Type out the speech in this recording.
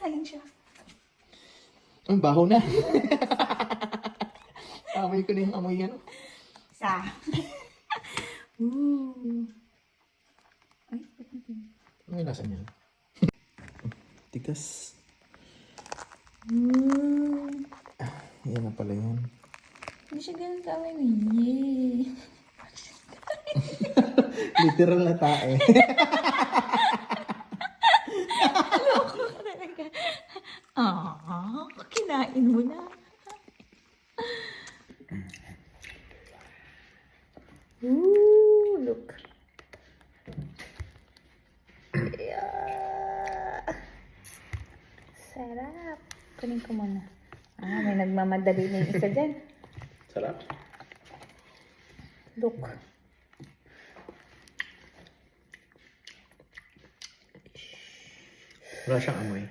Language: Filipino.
galing siya? Ang baho na. Amoy ko na yung amoy yan. Isa. Ooh. Ay, Ano yung lasa niya? Tigas. Yan na pala yun. hindi siya ganun kami na yay. Literal na tae. Loko ka talaga. Kinain mo na. Ooh, look. Yeah. Sarap. Kunin ko muna. May nagmamadali na yung isa dyan. Sarap. Look. Wala siyang amoy.